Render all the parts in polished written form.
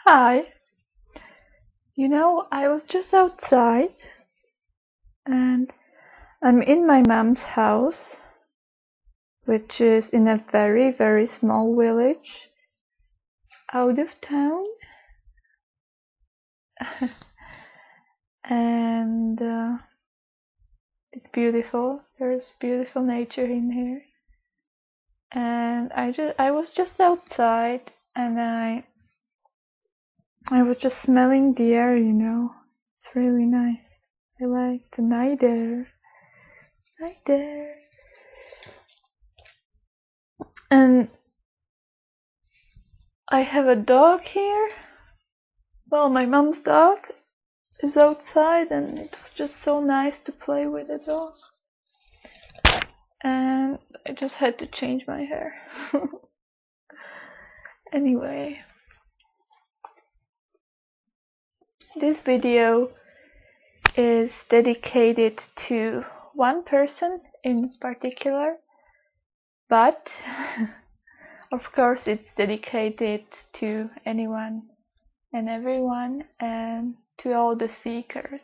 Hi. I was just outside and I'm in my mom's house, which is in a very, very small village out of town. And it's beautiful. There's beautiful nature in here. And I was just outside and I was just smelling the air, It's really nice. I like the night air. Night air. And I have a dog here. Well, my mom's dog is outside and it was just so nice to play with the dog. And I just had to change my hair. Anyway, this video is dedicated to one person in particular, but of course it's dedicated to anyone and everyone and to all the seekers.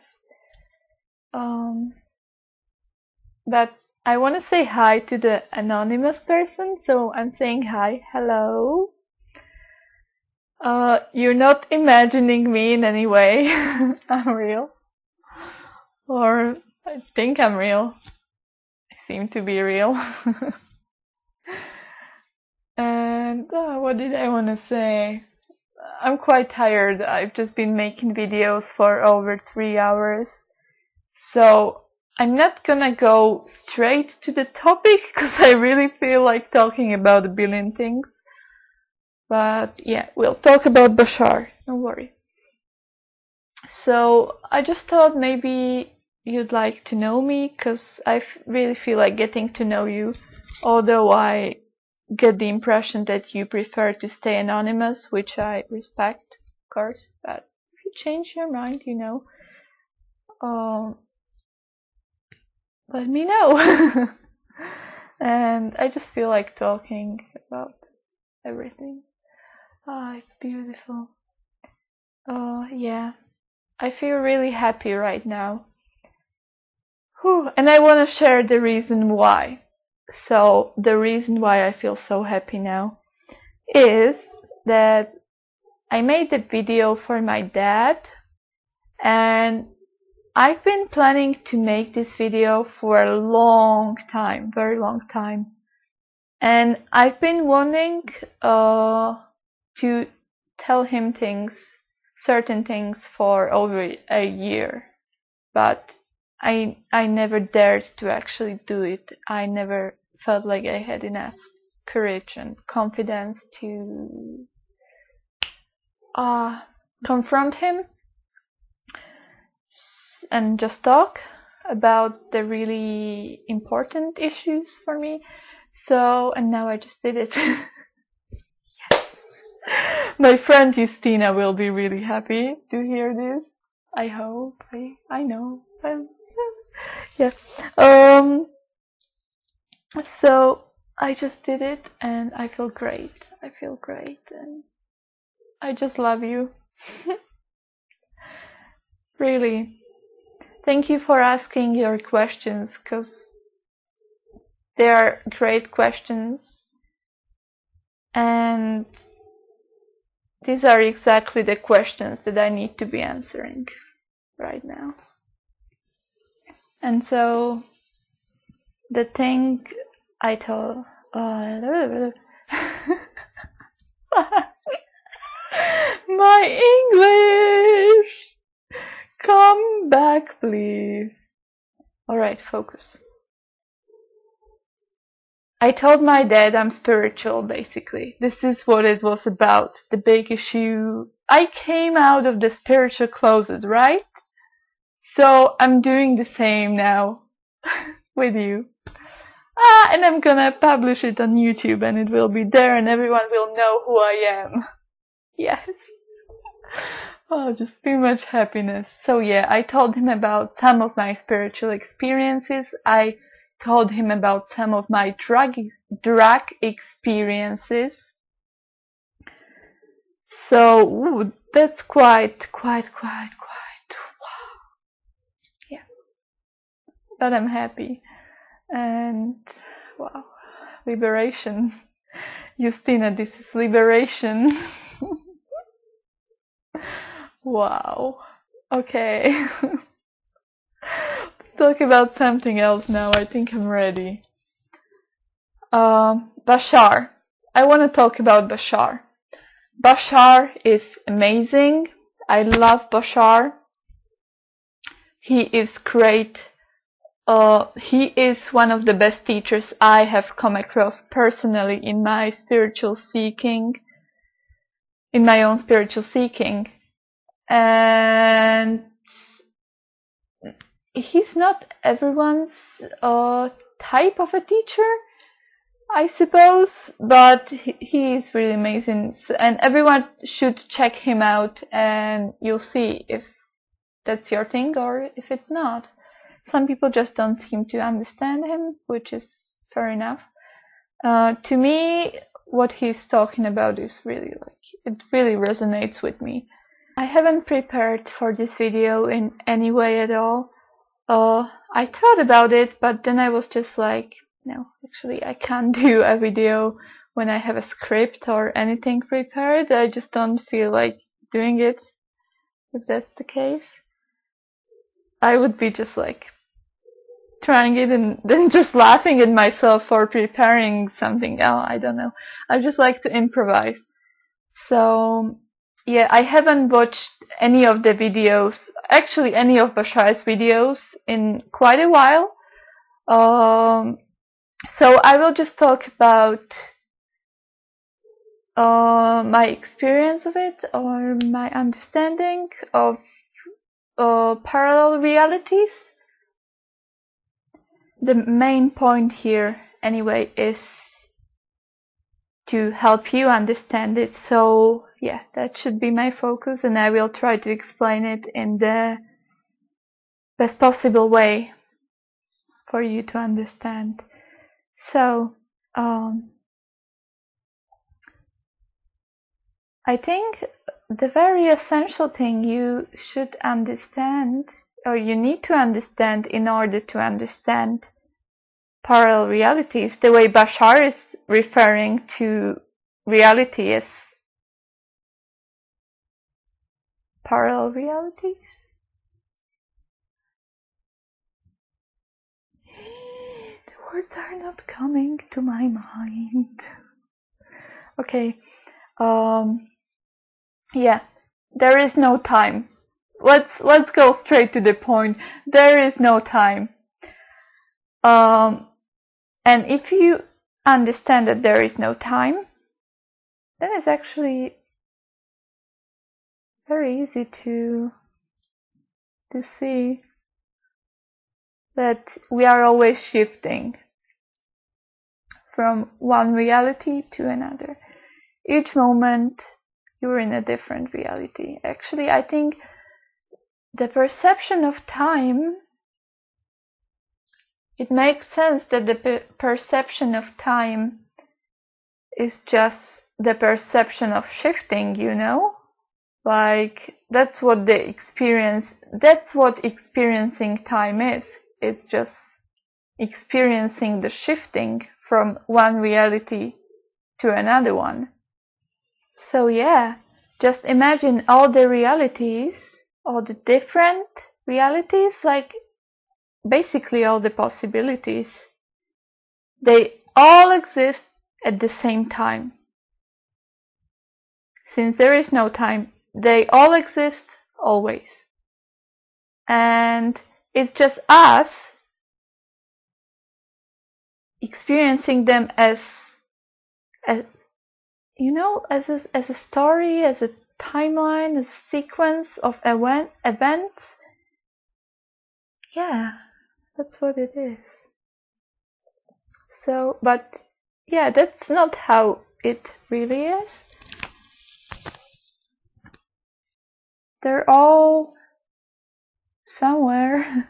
But I want to say hi to the anonymous person, so I'm saying hi. Hello. You're not imagining me in any way. I'm real. Or I think I'm real. I seem to be real. And what did I want to say? I'm quite tired. I've just been making videos for over 3 hours. So I'm not gonna go straight to the topic because I really feel like talking about a billion things. But yeah, we'll talk about Bashar, don't worry. So I just thought maybe you'd like to know me because I really feel like getting to know you, although I get the impression that you prefer to stay anonymous, which I respect, of course, but if you change your mind, let me know. And I just feel like talking about everything. It's beautiful. Yeah, I feel really happy right now. Whew. And I want to share the reason why. So the reason why I feel so happy now is that I made that video for my dad, and I've been planning to make this video for a long time, very long time. And I've been wanting to tell him certain things for over a year, but I never dared to actually do it. I never felt like I had enough courage and confidence to confront him and just talk about the really important issues for me. So, and now I just did it. Yes. My friend Justina will be really happy to hear this. I hope. I know. Yeah. So I just did it and I feel great. I feel great and I just love you. Really. Thank you for asking your questions, because they are great questions. And these are exactly the questions that I need to be answering right now. And so the thing I told my English, come back please. Alright, focus. I told my dad I'm spiritual, basically. This is what it was about, the big issue. I came out of the spiritual closet, right? So I'm doing the same now with you. And I'm gonna publish it on YouTube and it will be there and everyone will know who I am. Yes. Oh, just too much happiness. So yeah, I told him about some of my spiritual experiences. I told him about some of my drug experiences. So that's quite wow. Yeah, but I'm happy. And wow, liberation. Justina, this is liberation. Wow. Okay. Let's talk about something else now. I think I'm ready. BASHAR. I want to talk about BASHAR. BASHAR is amazing. I love BASHAR. He is great. He is one of the best teachers I have come across personally in my spiritual seeking, in my own spiritual seeking. And he's not everyone's type of a teacher, I suppose, but he is really amazing, and everyone should check him out, and you'll see if that's your thing or if it's not. Some people just don't seem to understand him, which is fair enough. To me, what he's talking about is really it really resonates with me. I haven't prepared for this video in any way at all. I thought about it, but then I was just like, no, actually I can't do a video when I have a script or anything prepared. I just don't feel like doing it, if that's the case. I would be just like trying it and then just laughing at myself for preparing something. Oh, I don't know. I just like to improvise. So yeah, I haven't watched any of the videos, actually any of BASHAR's videos, in quite a while. So I will just talk about my experience of it, or my understanding of parallel realities. The main point here, anyway, is to help you understand it. So yeah, that should be my focus, and I will try to explain it in the best possible way for you to understand. So I think the very essential thing you should understand, or you need to understand in order to understand parallel realities, the way BASHAR is referring to reality as parallel realities. The words are not coming to my mind. Okay. Yeah, there is no time. Let's go straight to the point. There is no time. And if you understand that there is no time, then it's actually very easy to see that we are always shifting from one reality to another. Each moment you're in a different reality. Actually, I think the perception of time, it makes sense that the perception of time is just the perception of shifting, you know? Like, that's what experiencing time is. It's just experiencing the shifting from one reality to another one. So yeah, just imagine all the realities, all the different realities, like basically all the possibilities. They all exist at the same time. Since there is no time, they all exist always. And it's just us experiencing them as you know, as a story, as a timeline, as a sequence of events. Yeah, that's what it is. So, but yeah, that's not how it really is. They're all somewhere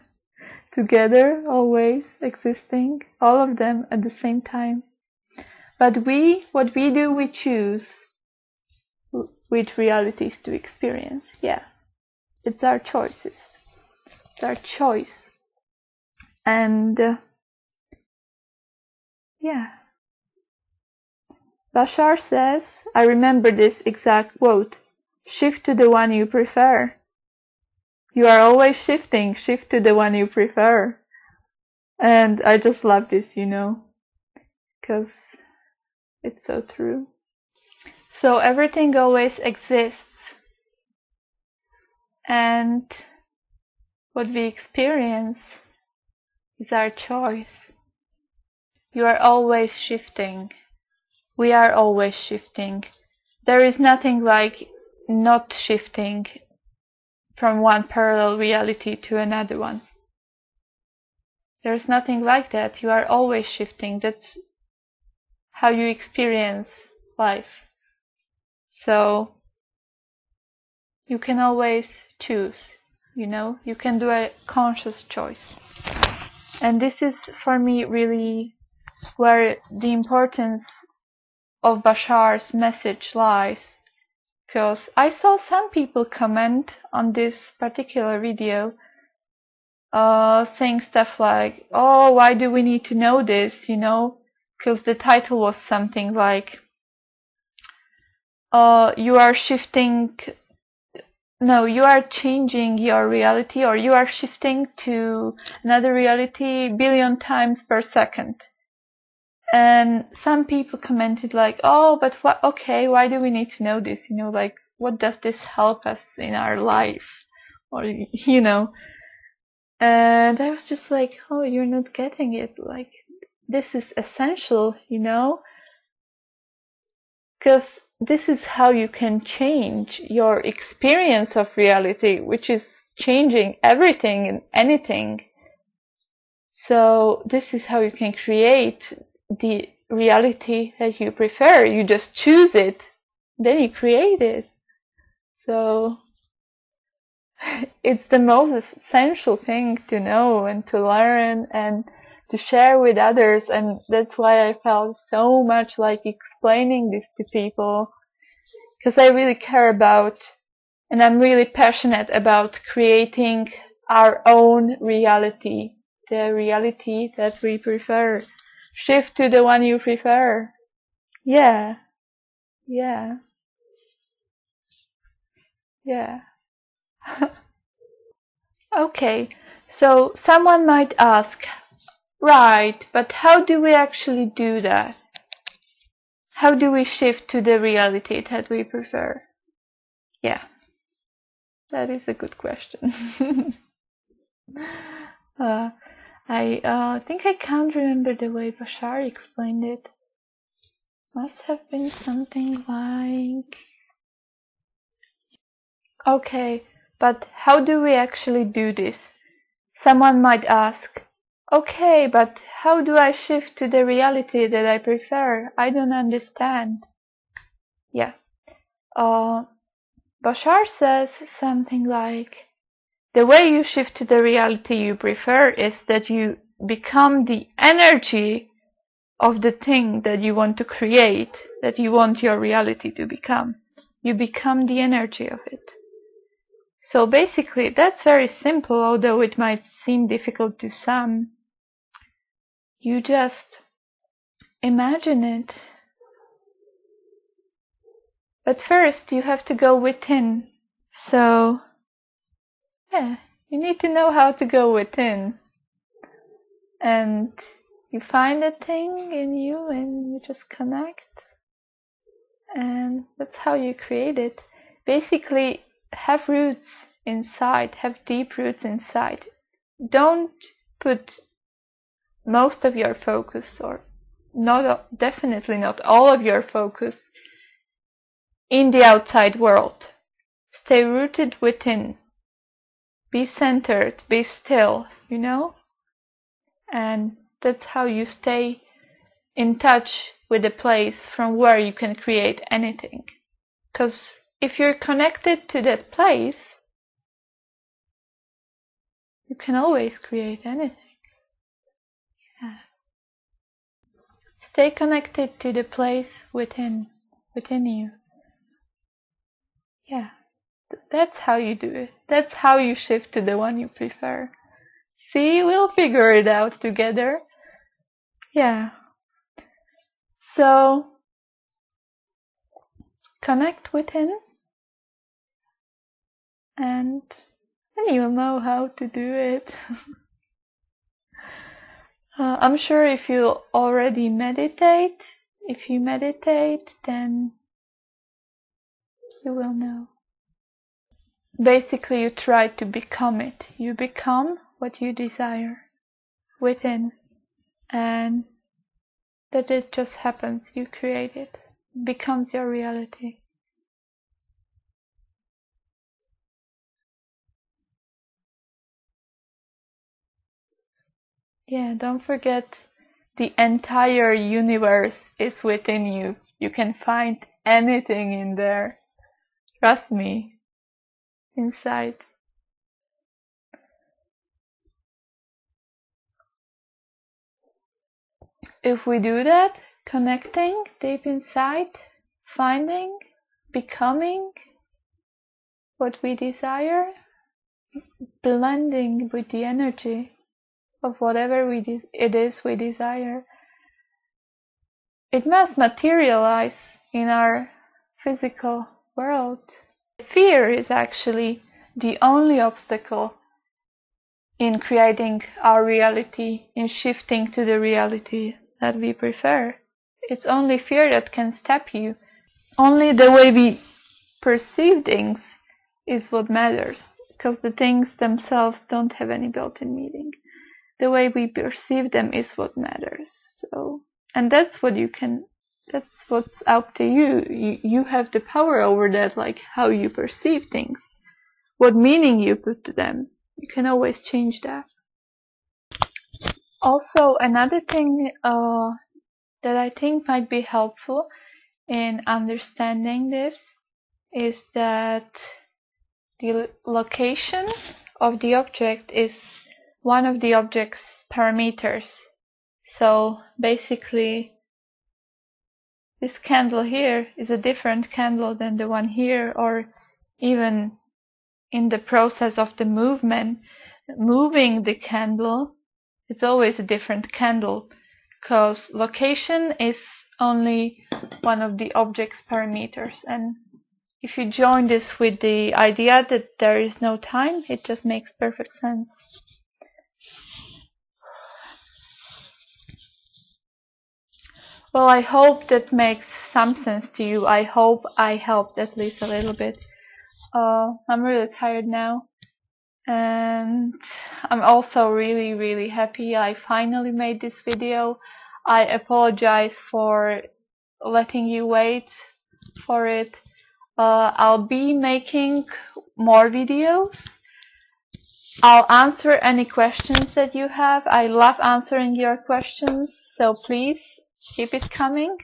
together, always existing, all of them at the same time. But what we do, we choose which realities to experience. Yeah, it's our choices. It's our choice. And yeah. BASHAR says, I remember this exact quote, shift to the one you prefer. You are always shifting, shift to the one you prefer. And I just love this, because it's so true. So everything always exists. And what we experience is our choice. You are always shifting. We are always shifting. There is nothing like not shifting from one parallel reality to another one. There's nothing like that. You are always shifting. That's how you experience life. So you can always choose, you can do a conscious choice. And this is for me really where the importance of Bashar's message lies. Because I saw some people comment on this particular video saying stuff like, oh, why do we need to know this, because the title was something like, you are changing your reality, or you are shifting to another reality billion times per second. And some people commented like, oh, but why do we need to know this, like, what does this help us in our life, or and I was just like, oh, you're not getting it, like, this is essential, because this is how you can change your experience of reality, which is changing everything and anything. So this is how you can create the reality that you prefer. You just choose it, then you create it. So it's the most essential thing to know and to learn and to share with others, and that's why I felt so much like explaining this to people, because I really care about, and I'm really passionate about creating our own reality, the reality that we prefer. Shift to the one you prefer. Yeah. Okay, so someone might ask, right, but how do we actually do that? How do we shift to the reality that we prefer? Yeah, that is a good question. I think I can't remember the way Bashar explained it. Must have been something like, okay, but how do we actually do this? Someone might ask, okay, but how do I shift to the reality that I prefer? I don't understand. Yeah. Bashar says something like, the way you shift to the reality you prefer is that you become the energy of the thing that you want to create, that you want your reality to become. You become the energy of it. So basically, that's very simple, although it might seem difficult to some. You just imagine it. But first, you have to go within. So, yeah, you need to know how to go within. And you find a thing in you and you just connect. And that's how you create it. Basically, have roots inside, have deep roots inside. Don't put most of your focus, or definitely not all of your focus, in the outside world. Stay rooted within. Be centered, be still, and that's how you stay in touch with the place from where you can create anything. Because if you're connected to that place, you can always create anything. Yeah. Stay connected to the place within you. Yeah, that's how you do it. That's how you shift to the one you prefer. See, we'll figure it out together. Yeah. So, connect within, and then you'll know how to do it. I'm sure if you already meditate, then you will know. Basically, you try to become it. You become what you desire within, and that it just happens. You create it. It becomes your reality. Yeah, don't forget, the entire universe is within you. You can find anything in there. Trust me. Inside. If we do that, connecting deep inside, finding, becoming what we desire, blending with the energy of whatever it is we desire, it must materialize in our physical world. Fear is actually the only obstacle in creating our reality, in shifting to the reality that we prefer. It's only fear that can stop you. Only the way we perceive things is what matters, because the things themselves don't have any built-in meaning. The way we perceive them is what matters. So, and that's what's up to you. You have the power over that, like how you perceive things, what meaning you put to them. You can always change that. Also, another thing that I think might be helpful in understanding this is that the location of the object is one of the object's parameters. So basically, this candle here is a different candle than the one here, or even in the process of the moving the candle, it's always a different candle, because location is only one of the object's parameters. And if you join this with the idea that there is no time, it just makes perfect sense. Well, I hope that makes some sense to you. I hope I helped at least a little bit. I'm really tired now, and I'm also really, really happy I finally made this video. I apologize for letting you wait for it. I'll be making more videos. I'll answer any questions that you have. I love answering your questions, so please keep it coming.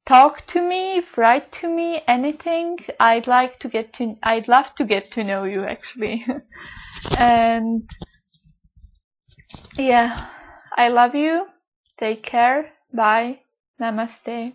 Talk to me, write to me, anything. I'd love to get to know you, actually. And yeah, I love you. Take care. Bye. Namaste.